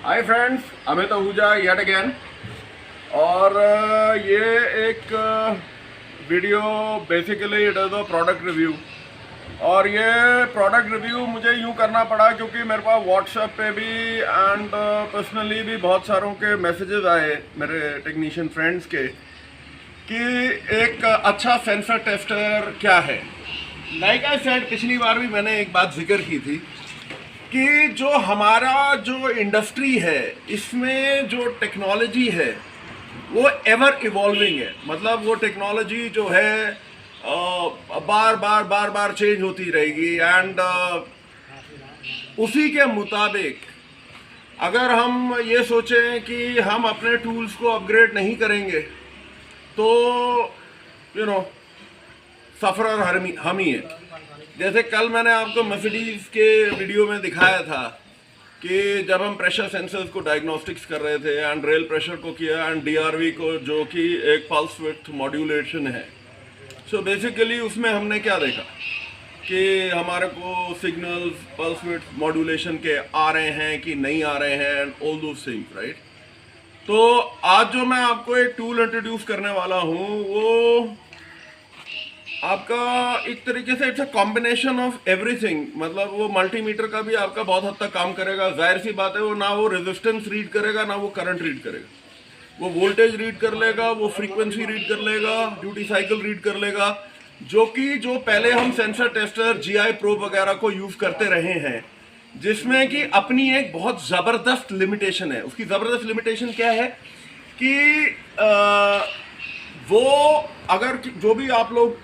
Hi friends, Amit Ahuja yet again. और ये एक video basically it is a product review. और ये प्रोडक्ट रिव्यू मुझे यूँ करना पड़ा क्योंकि मेरे पास व्हाट्सएप पे भी एंड पर्सनली भी बहुत सारों के मैसेजेस आए मेरे टेक्नीशियन फ्रेंड्स के कि एक अच्छा सेंसर टेस्टर क्या है। लाइक आई सेड, पिछली बार भी मैंने एक बात जिक्र की थी कि जो हमारा जो इंडस्ट्री है इसमें जो टेक्नोलॉजी है वो एवर इवॉल्विंग है। मतलब वो टेक्नोलॉजी जो है बार बार चेंज होती रहेगी एंड उसी के मुताबिक अगर हम ये सोचें कि हम अपने टूल्स को अपग्रेड नहीं करेंगे तो सफरर हम ही है। जैसे कल मैंने आपको मर्सिडीज के वीडियो में दिखाया था कि जब हम प्रेशर सेंसर्स को डायग्नोस्टिक्स कर रहे थे एंड रेल प्रेशर को किया एंड डीआरवी को, जो कि एक पल्स विड्थ मॉड्यूलेशन है। सो बेसिकली उसमें हमने क्या देखा कि हमारे को सिग्नल्स पल्स विड्थ मॉड्यूलेशन के आ रहे हैं कि नहीं आ रहे हैं and all those things, right. तो आज जो मैं आपको एक टूल इंट्रोड्यूस करने वाला हूँ वो आपका एक तरीके से it's a combination of everything. मतलब वो मल्टीमीटर का भी आपका बहुत हद तक काम करेगा। जाहिर सी बात है, वो ना वो रेजिस्टेंस रीड करेगा ना वो करंट रीड करेगा। वो वोल्टेज रीड कर लेगा, वो फ्रीक्वेंसी रीड कर लेगा, ड्यूटी साइकिल रीड कर लेगा, जो पहले हम सेंसर टेस्टर जीआई प्रोब वगैरह को यूज करते रहे हैं, जिसमें कि अपनी एक बहुत ज़बरदस्त लिमिटेशन है। उसकी ज़बरदस्त लिमिटेशन क्या है कि वो अगर जो भी आप लोग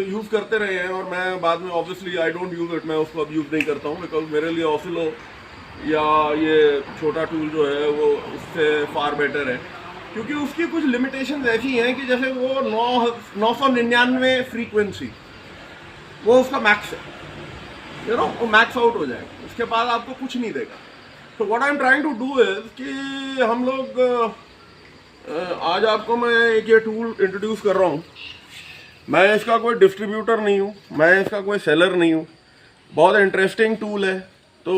यूज़ करते रहे हैं, और मैं बाद में obviously I don't use it, मैं उसको अब यूज़ नहीं करता हूँ बिकॉज मेरे लिए ऑसिलो या ये छोटा टूल जो है वो उससे फार बेटर है, क्योंकि उसकी कुछ लिमिटेशन ऐसी हैं कि जैसे वो 999 फ्रीक्वेंसी वो उसका मैक्स है, वो मैक्स आउट हो जाएगा, उसके बाद आपको कुछ नहीं देगा। तो what I am trying to do is कि हम लोग आज आपको मैं एक ये टूल इंट्रोड्यूस कर रहा हूँ। मैं इसका कोई डिस्ट्रीब्यूटर नहीं हूँ, मैं इसका कोई सेलर नहीं हूँ। बहुत इंटरेस्टिंग टूल है। तो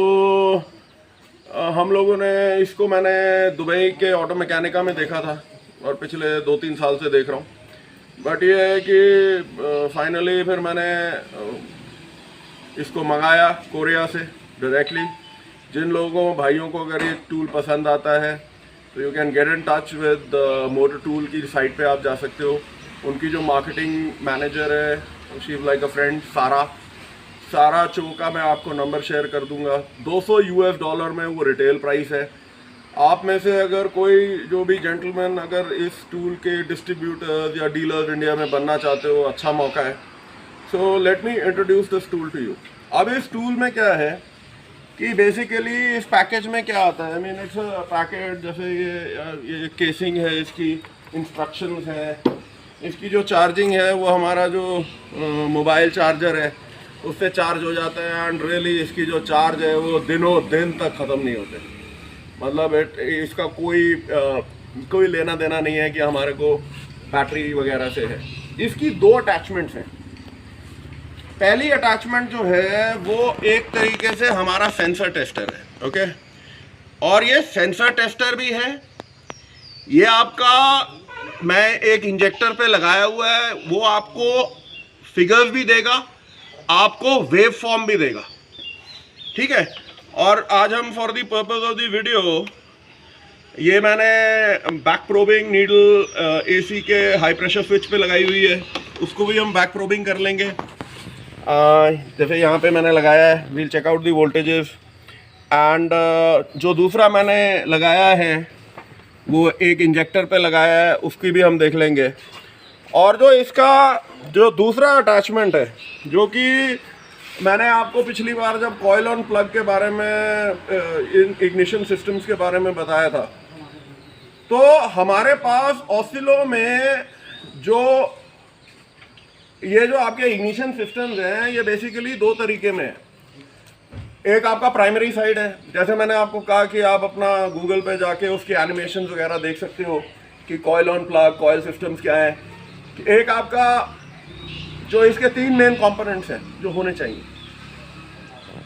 हम लोगों ने इसको, मैंने दुबई के ऑटो मैकेनिका में देखा था और पिछले 2-3 साल से देख रहा हूँ। बट ये है कि फाइनली फिर मैंने इसको मंगाया कोरिया से डायरेक्टली। जिन लोगों भाइयों को अगर ये टूल पसंद आता है तो you can get in touch with motor tool की साइट पे आप जा सकते हो। उनकी जो मार्केटिंग मैनेजर है she is like a friend, सारा चो का मैं आपको नंबर शेयर कर दूंगा। $200 में वो रिटेल प्राइस है। आप में से अगर कोई जो भी जेंटलमैन अगर इस टूल के डिस्ट्रीब्यूटर्स या डीलर्स इंडिया में बनना चाहते हो, अच्छा मौका है। So let me introduce this tool to you. अब इस टूल में क्या है कि बेसिकली इस पैकेज में क्या आता है, आई मीन इट्स पैकेट, जैसे ये केसिंग है, इसकी इंस्ट्रक्शंस है, इसकी जो चार्जिंग है वो हमारा जो मोबाइल चार्जर है उससे चार्ज हो जाता है एंड रियली इसकी जो चार्ज है वो दिनों दिन तक ख़त्म नहीं होते। मतलब इसका कोई लेना देना नहीं है कि हमारे को बैटरी वगैरह से है। इसकी 2 अटैचमेंट्स हैं। पहली अटैचमेंट जो है वो एक तरीके से हमारा सेंसर टेस्टर है, ओके। और ये सेंसर टेस्टर भी है, ये आपका मैं एक इंजेक्टर पे लगाया हुआ है, वो आपको फिगर्स भी देगा, आपको वेव फॉर्म भी देगा, ठीक है। और आज हम for the purpose of the video ये मैंने बैक प्रोबिंग नीडल एसी के हाई प्रेशर स्विच पे लगाई हुई है, उसको भी हम बैक प्रोबिंग कर लेंगे। जैसे यहाँ पे मैंने लगाया है, we'll check out the voltages. And जो दूसरा मैंने लगाया है वो एक इंजेक्टर पे लगाया है, उसकी भी हम देख लेंगे। और जो इसका जो दूसरा अटैचमेंट है, जो कि मैंने आपको पिछली बार जब कॉइल ऑन प्लग के बारे में इग्निशन सिस्टम्स के बारे में बताया था, तो हमारे पास ऑसिलो में ये जो आपके इग्निशन सिस्टम्स हैं ये बेसिकली 2 तरीके में है। एक आपका प्राइमरी साइड है, जैसे मैंने आपको कहा कि आप अपना गूगल पे जाके उसकी एनिमेशन वगैरह देख सकते हो कि coil on plug, coil systems क्या है। एक आपका जो इसके 3 मेन कंपोनेंट्स हैं जो होने चाहिए।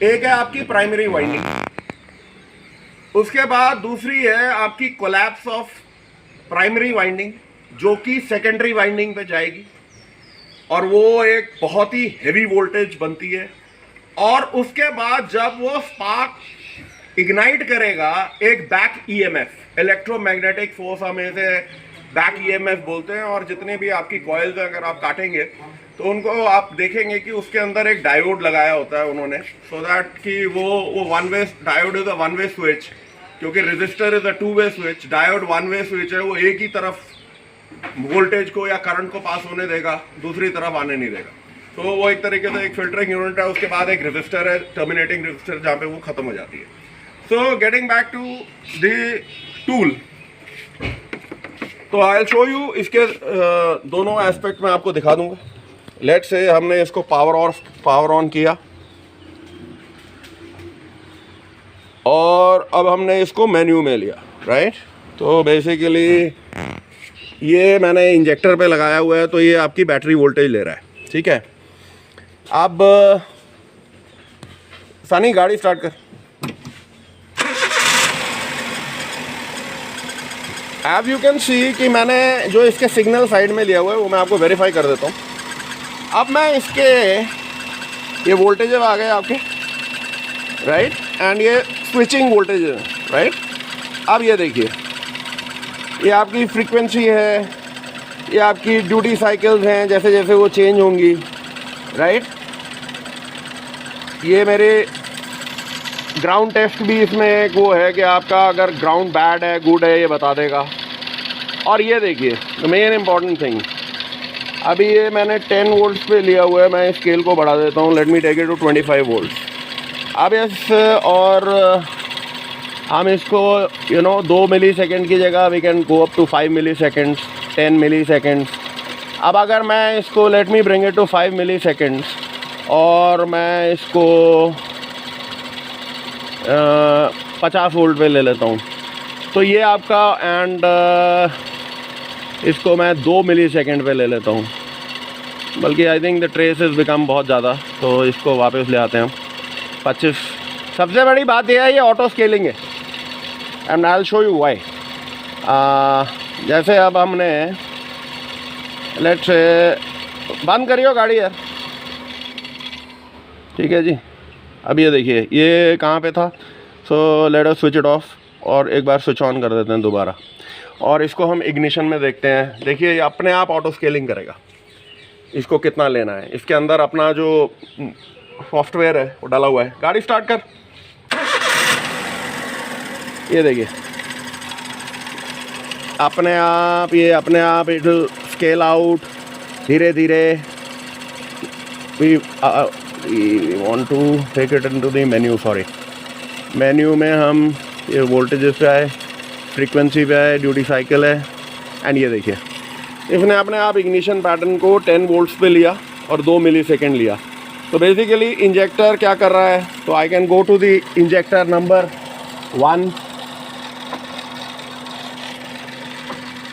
एक है आपकी प्राइमरी वाइंडिंग, उसके बाद दूसरी है आपकी कोलैप्स ऑफ प्राइमरी वाइंडिंग, जो कि सेकेंडरी वाइंडिंग पे जाएगी और वो एक बहुत ही हेवी वोल्टेज बनती है। और उसके बाद जब वो स्पार्क इग्नाइट करेगा, एक बैक ईएमएफ, इलेक्ट्रोमैग्नेटिक फोर्स हम इसे बैक ईएमएफ बोलते हैं। और जितने भी आपकी कॉइल्स अगर आप काटेंगे तो उनको आप देखेंगे कि उसके अंदर एक डायोड लगाया होता है उन्होंने, सो दैट कि वो one way, diode is a one way switch, क्योंकि register is a two way switch, diode one way switch है, वो एक ही तरफ वोल्टेज को या करंट को पास होने देगा, दूसरी तरफ आने नहीं देगा। तो वो एक तरीके से एक फिल्टरिंग यूनिट है। उसके बाद एक रजिस्टर है, टर्मिनेटिंग रजिस्टर, जहाँ पे वो खत्म हो जाती है। So getting back to the tool, तो आई विल शो यू इसके दोनों एस्पेक्ट में आपको दिखा दूंगा। लेट्स से हमने इसको पावर ऑन किया और अब हमने इसको मेन्यू में लिया, राइट। तो बेसिकली ये मैंने इंजेक्टर पे लगाया हुआ है, तो ये आपकी बैटरी वोल्टेज ले रहा है, ठीक है। अब सनी गाड़ी स्टार्ट कर। एज यू कैन सी कि मैंने जो इसके सिग्नल साइड में लिया हुआ है वो मैं आपको वेरीफाई कर देता हूँ। अब मैं इसके ये वोल्टेज आ गए आपके, राइट, एंड ये स्विचिंग वोल्टेज है, राइट। अब ये देखिए, ये आपकी फ्रीक्वेंसी है, ये आपकी ड्यूटी साइकिल्स हैं, जैसे जैसे वो चेंज होंगी, राइट। ये मेरे ग्राउंड टेस्ट भी इसमें एक वो है कि आपका अगर ग्राउंड बैड है गुड है ये बता देगा। और ये देखिए द मेन इम्पॉर्टेंट थिंग, अभी ये मैंने 10 वोल्ट्स पे लिया हुआ है, मैं स्केल को बढ़ा देता हूँ, let me take it to 25 volts. अब इस और हम इसको 2 मिली सेकेंड की जगह we can go up to 5 milliseconds, 10 milliseconds. अब अगर मैं इसको let me bring it to 5 milliseconds और मैं इसको 50 वोल्ट पे ले लेता हूँ, तो ये आपका एंड इसको मैं 2 मिली सेकेंड पे ले लेता हूँ, बल्कि I think the trace is become बहुत ज़्यादा, तो इसको वापस ले आते हैं हम 25। सबसे बड़ी बात यह है ये ऑटो स्केलिंग है, and I will show you why. जैसे अब हमने लेट्स बंद करियो गाड़ी यार, ठीक है जी। अब ये देखिए ये कहाँ पे था, so let us switch it of और एक बार स्विच ऑन कर देते हैं दोबारा, और इसको हम इग्निशन में देखते हैं। देखिए ये अपने आप ऑटो स्केलिंग करेगा, इसको कितना लेना है, इसके अंदर अपना जो सॉफ्टवेयर है वो डाला हुआ है। गाड़ी स्टार्ट कर, ये देखिए अपने आप, ये अपने आप इट स्केल आउट धीरे धीरे। We want to take it into the menu, sorry menu में हम ये वोल्टेजेस पे आए, फ्रीक्वेंसी पे आए, ड्यूटी साइकिल है, एंड ये देखिए इसने अपने आप इग्निशन पैटर्न को 10 वोल्ट्स पे लिया और 2 मिली सेकेंड लिया। तो बेसिकली इंजेक्टर क्या कर रहा है, तो I can go to the injector number 1,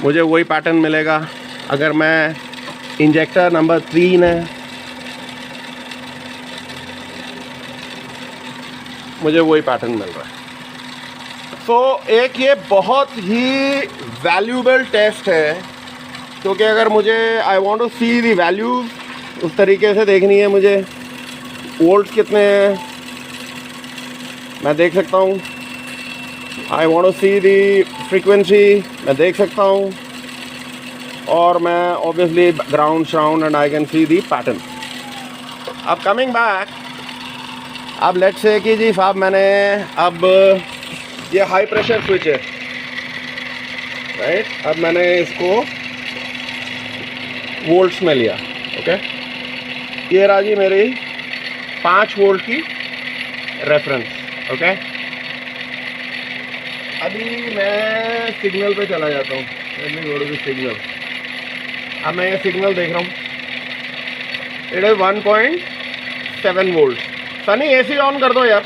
मुझे वही पैटर्न मिलेगा। अगर मैं इंजेक्टर नंबर 3 है, मुझे वही पैटर्न मिल रहा है। तो एक ये बहुत ही वैल्यूएबल टेस्ट है, क्योंकि अगर मुझे I want to see the values उस तरीके से देखनी है, मुझे वोल्ट्स कितने हैं मैं देख सकता हूँ, I want to see the frequency मैं देख सकता हूँ, और मैं obviously ground shroud and I can see the pattern. अब कमिंग बैक, अब लेट्स से कि जी साहब मैंने अब ये हाई प्रेशर स्विच है, राइट। अब मैंने इसको वोल्ट्स में लिया, ओके। ये रहा जी मेरी 5 वोल्ट की रेफरेंस, ओके। अभी मैं सिग्नल पे चला जाता हूँ, सिग्नल। अब मैं ये सिग्नल देख रहा हूँ, it is 1.7 volt. Sunny AC on कर दो यार,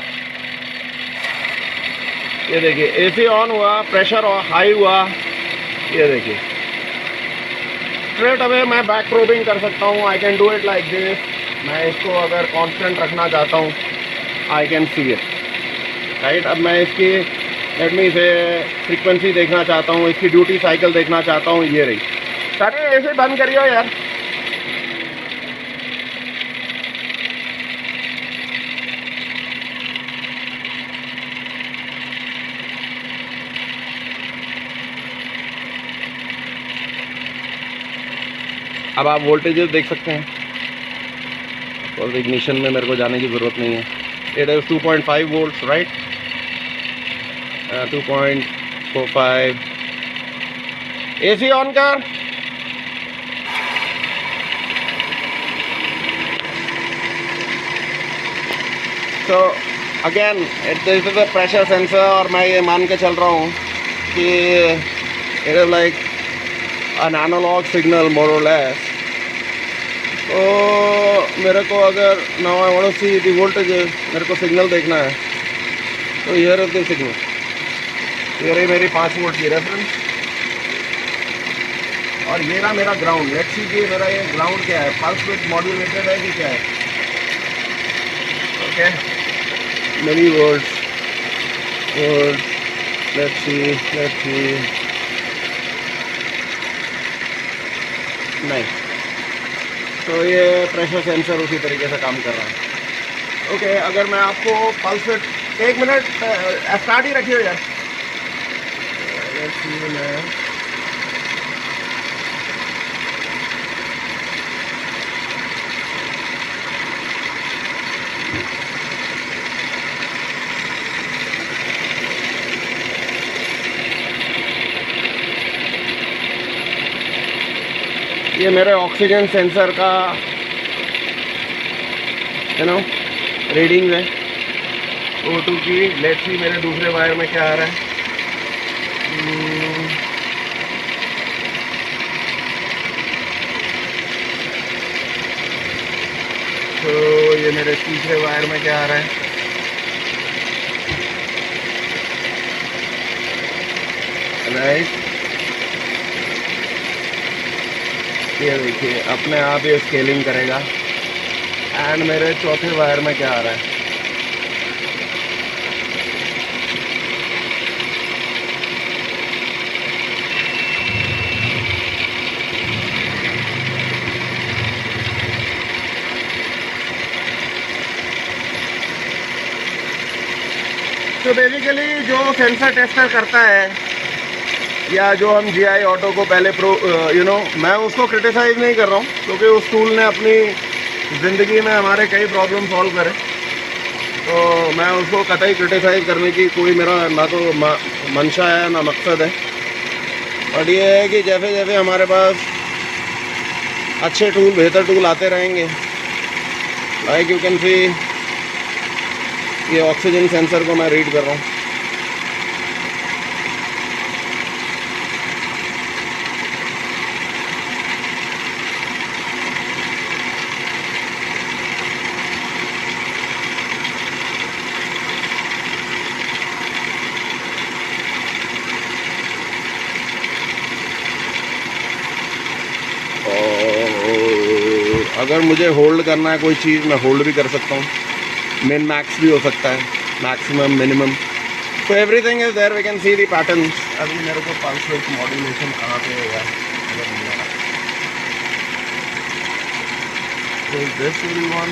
ये देखिए एसी ऑन हुआ, प्रेशर हाई हुआ, ये देखिए स्ट्रेट अवे मैं बैक प्रोबिंग कर सकता हूँ। I can do it like this. मैं इसको अगर कांस्टेंट रखना चाहता हूँ, आई कैन सी इट, राइट। अब मैं इसकी लेट मी से फ्रीक्वेंसी देखना चाहता हूँ, इसकी ड्यूटी साइकिल देखना चाहता हूँ, ये रही। सारे ऐसे बंद करियो यार। अब आप वोल्टेजेस देख सकते हैं और इग्निशन में मेरे को जाने की ज़रूरत नहीं है। It is 2.5 volts right, 2.45। AC on कर। तो again this is a pressure sensor, और मैं ये मान के चल रहा हूँ कि it is like an analog signal more or less. तो मेरे को अगर now I want to see the voltages, मेरे को सिग्नल देखना है, तो here is the signal। ये रही मेरी 5 वोल्ट की रेफरेंस, और ये रहा मेरा ग्राउंड। लेट्स सी कि मेरा ये ग्राउंड क्या है, पल्स विड्थ मॉड्यूलेटेड है कि क्या है। Okay, many words, let's see नहीं। तो ये प्रेशर सेंसर उसी तरीके से काम कर रहा है। ओके, अगर मैं आपको पल्स विड्थ, 1 मिनट स्टार्ट ही रखिए यार। ये मेरे ऑक्सीजन सेंसर का रीडिंग है O2 की। लेट्स सी मेरे दूसरे वायर में क्या आ रहा है। तो ये मेरे तीसरे वायर में क्या आ रहा है। राइट, ये देखिए अपने आप ये स्केलिंग करेगा। एंड मेरे चौथे वायर में क्या आ रहा है। तो बेसिकली जो सेंसर टेस्टर करता है, या जो हम GI ऑटो को पहले मैं उसको क्रिटिसाइज़ नहीं कर रहा हूँ, क्योंकि उस टूल ने अपनी ज़िंदगी में हमारे कई प्रॉब्लम सॉल्व करे। तो मैं उसको कतई क्रिटिसाइज़ करने की कोई मेरा ना तो मंशा है ना मकसद है। बट ये है कि जैसे जैसे हमारे पास अच्छे टूल, बेहतर टूल आते रहेंगे, लाइक यू कैन सी ये ऑक्सीजन सेंसर को मैं रीड कर रहा हूँ। अगर मुझे होल्ड करना है कोई चीज़, मैं होल्ड भी कर सकता हूँ। मिन मैक्स भी हो सकता है, मैक्सिमम मिनिमम। तो everything is there, we can see the patterns. अभी मेरे को पल्स विड्थ मॉड्यूलेशन कहाँ पे होगा, दिस विल वन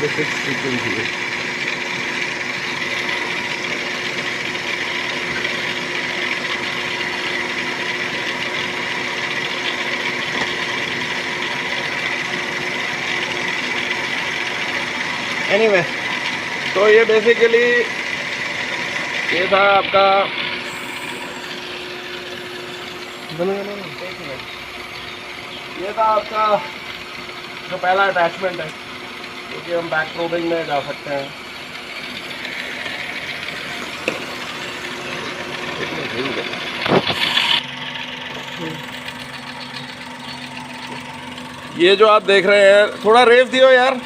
फ्रीक्वेंसी है। एनीवे, तो ये बेसिकली ये था आपका ये था आपका जो पहला अटैचमेंट है, क्योंकि हम बैक प्रोबिंग में जा सकते हैं। ये जो आप देख रहे हैं, थोड़ा रेस दियो यार,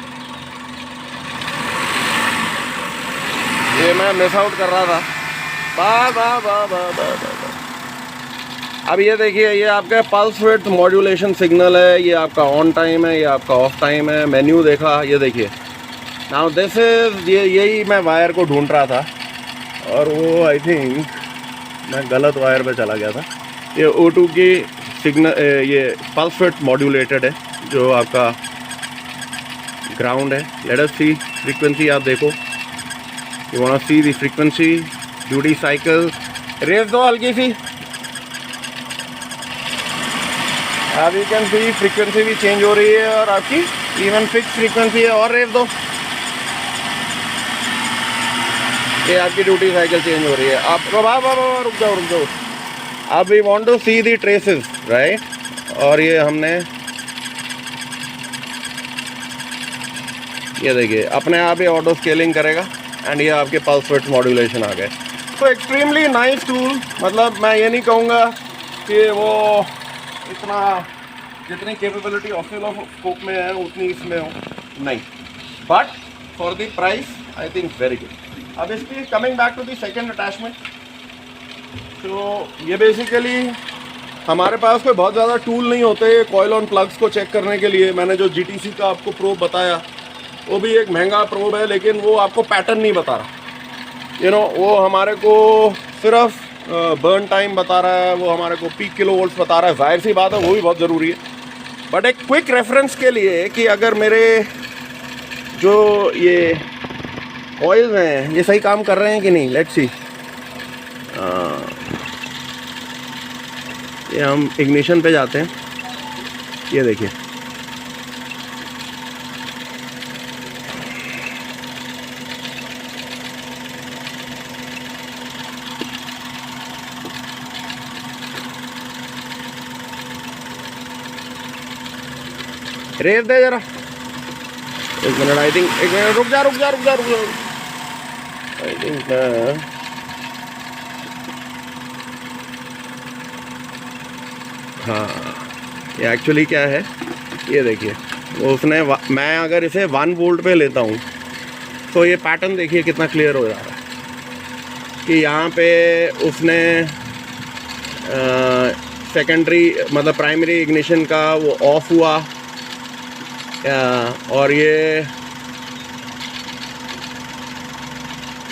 ये मैं मिस आउट कर रहा था। अब ये देखिए, ये आपका पल्स विड्थ मॉड्यूलेशन सिग्नल है। ये आपका ऑन टाइम है, ये आपका ऑफ टाइम है। मेन्यू देखा, ये देखिए नाउ दिस इज यही मैं वायर को ढूंढ रहा था और वो आई थिंक मैं गलत वायर पे चला गया था। ये O2 की सिग्नल ये पल्स विड्थ मॉड्यूलेटेड है जो आपका ग्राउंड है। लेट अस सी फ्रीक्वेंसी, आप देखो, you want see the frequency, duty cycle, रेस दो हल्की सी। अब यू कैन सी फ्रीक्वेंसी भी चेंज हो रही है और आपकी इवन फिक्स फ्रीक्वेंसी है। और रेस दो, ये आपकी ड्यूटी साइकिल चेंज हो रही है। आप रुक जाओ। अब we want to see the traces, right. और ये हमने ये देखिए अपने आप ये ऑटो स्केलिंग करेगा एंड ये आपके पल्स विड्थ मॉड्यूलेशन आ गए। तो एक्सट्रीमली नाइस टूल। मतलब मैं ये नहीं कहूँगा कि वो इतना जितनी कैपेबिलिटी ऑसिलोस्कोप में है उतनी इसमें हो, नहीं, but for the price I think very good. अब इसकी coming back to the second attachment, तो ये बेसिकली हमारे पास कोई बहुत ज़्यादा टूल नहीं होते कॉइल ऑन प्लग्स को चेक करने के लिए। मैंने जो GTC का आपको प्रोब बताया वो भी एक महंगा प्रोब है, लेकिन वो आपको पैटर्न नहीं बता रहा। वो हमारे को सिर्फ बर्न टाइम बता रहा है, वो हमारे को पीक किलो वोल्ट्स बता रहा है। जाहिर सी बात है वो भी बहुत ज़रूरी है, बट एक क्विक रेफरेंस के लिए कि अगर मेरे जो ये ऑयल्स हैं ये सही काम कर रहे हैं कि नहीं, लेट्स सी। ये हम इग्निशन पे जाते हैं, ये देखिए रेस दे जरा, एक मिनट, आई थिंक एक मिनट, रुक जा। आई थिंक हाँ, ये एक्चुअली क्या है, ये देखिए उसने मैं अगर इसे 1 वोल्ट पे लेता हूँ तो ये पैटर्न देखिए कितना क्लियर हो जा रहा है कि यहाँ पे उसने सेकेंडरी मतलब प्राइमरी इग्निशन का वो ऑफ हुआ और ये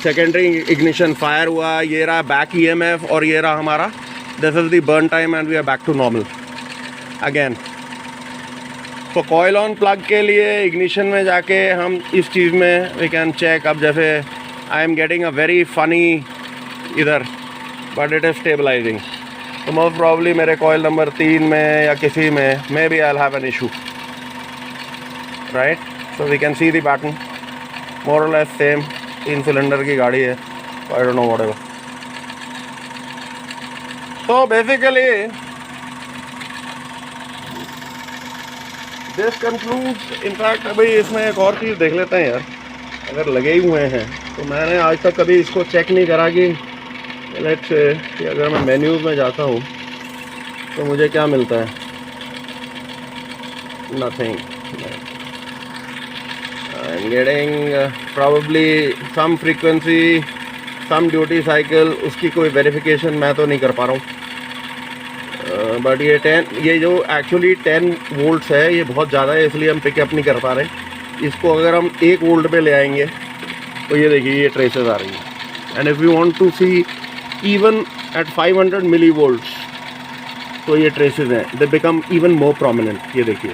सेकेंडरी इग्निशन फायर हुआ। ये रहा बैक EMF और ये रहा हमारा this is the burn time and we are back to normal again. तो कॉइल ऑन प्लग के लिए इग्निशन में जाके हम इस चीज़ में वी कैन चेक। अब जैसे I am getting a very funny इधर, बट इट इज़ स्टेबलाइजिंग, तो मोस्ट प्रॉब्ली मेरे कॉइल नंबर 3 में या किसी में maybe I will have an issue, right. So we can see the pattern more और लेस सेम। 3 सिलेंडर की गाड़ी है, आई डोंट नो व्हाटएवर। तो बेसिकली दिस कंक्लूड्स। इनफैक्ट अभी इसमें एक और चीज़ देख लेते हैं यार, अगर लगे ही हुए हैं तो मैंने आज तक कभी इसको चेक नहीं करा कि लेट्स से कि अगर मैं मेन्यूज़ में जाता हूँ तो मुझे क्या मिलता है, nothing. I am getting probably some frequency, some duty cycle, उसकी कोई वेरिफिकेशन मैं तो नहीं कर पा रहा हूँ। बट ये जो एक्चुअली 10 वोल्ट्स है ये बहुत ज़्यादा है, इसलिए हम पिकअप नहीं कर पा रहे। इसको अगर हम 1 वोल्ट पे ले आएंगे तो ये देखिए ये ट्रेसेस आ रही हैं। And if you want to see even at 500 millivolts तो ये ट्रेसेस हैं, they become even more prominent, ये देखिए।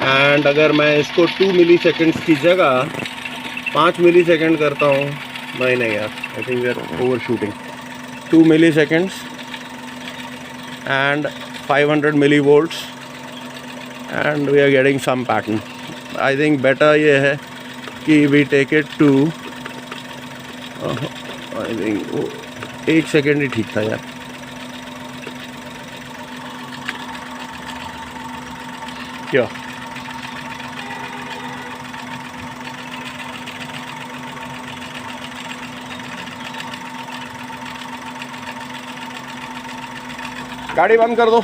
एंड अगर मैं इसको 2 मिली सेकेंड्स की जगह 5 मिली सेकेंड करता हूँ, नहीं यार, I think we are overshooting. 2 milliseconds and 500 millivolts and we are getting some pattern. I think better ये है कि we take it to I think 1 second ही ठीक था यार। क्या गाड़ी बंद कर दो।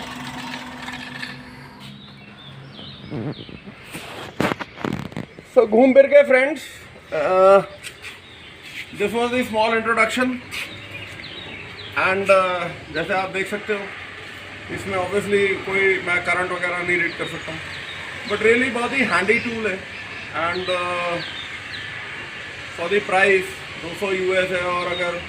सो घूम फिर के friends, this was the small introduction and जैसे आप देख सकते हो इसमें ऑब्वियसली कोई मैं करंट वगैरह नहीं रीड कर सकता हूँ, बट रियली बहुत ही हैंडी टूल है and for the price 200 US है, और अगर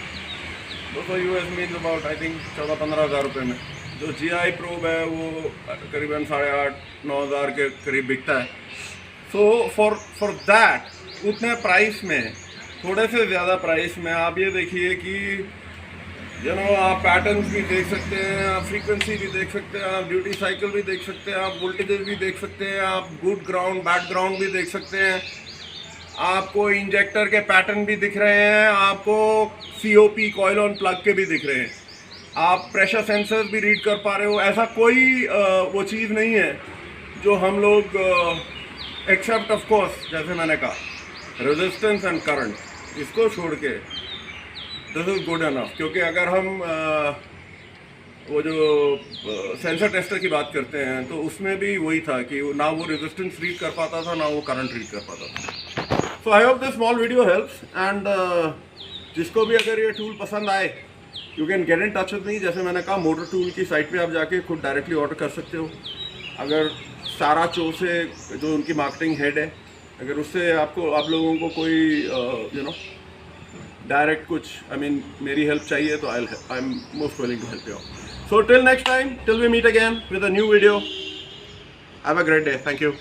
200 US means about I think 14-15 हज़ार रुपये में। जो GI प्रोब है वो करीबन 8,500-9 हज़ार के करीब बिकता है। सो फॉर दैट उतने प्राइस में, थोड़े से ज़्यादा प्राइस में, आप ये देखिए कि आप पैटर्न्स भी देख सकते हैं, आप फ्रीक्वेंसी भी देख सकते हैं, आप ड्यूटी साइकिल भी देख सकते हैं, आप वोल्टेजेस भी देख सकते हैं, आप गुड ग्राउंड बैड ग्राउंड भी देख सकते हैं, आपको इंजेक्टर के पैटर्न भी दिख रहे हैं, आपको COP कॉइल ऑन प्लग के भी दिख रहे हैं, आप प्रेशर सेंसर भी रीड कर पा रहे हो। ऐसा कोई वो चीज़ नहीं है जो हम लोग एक्सेप्ट ऑफ कोर्स जैसे मैंने कहा रेजिस्टेंस एंड करंट, इसको छोड़ के दिस इज़ गुड एनफ। क्योंकि अगर हम वो जो सेंसर टेस्टर की बात करते हैं तो उसमें भी वही था कि ना वो रेजिस्टेंस रीड कर पाता था, ना वो करंट रीड कर पाता था। So I hope this small video helps and जिसको भी अगर ये टूल पसंद आए you can get in touch with me. जैसे मैंने कहा, मोटर टूल की साइट पे आप जाके खुद डायरेक्टली ऑर्डर कर सकते हो। अगर सारा चो से जो उनकी मार्केटिंग हेड है, अगर उससे आप लोगों को कोई डायरेक्ट कुछ मेरी हेल्प चाहिए तो I am most willing to help you. So till next time, till we meet again with a new video, have a great day, thank you.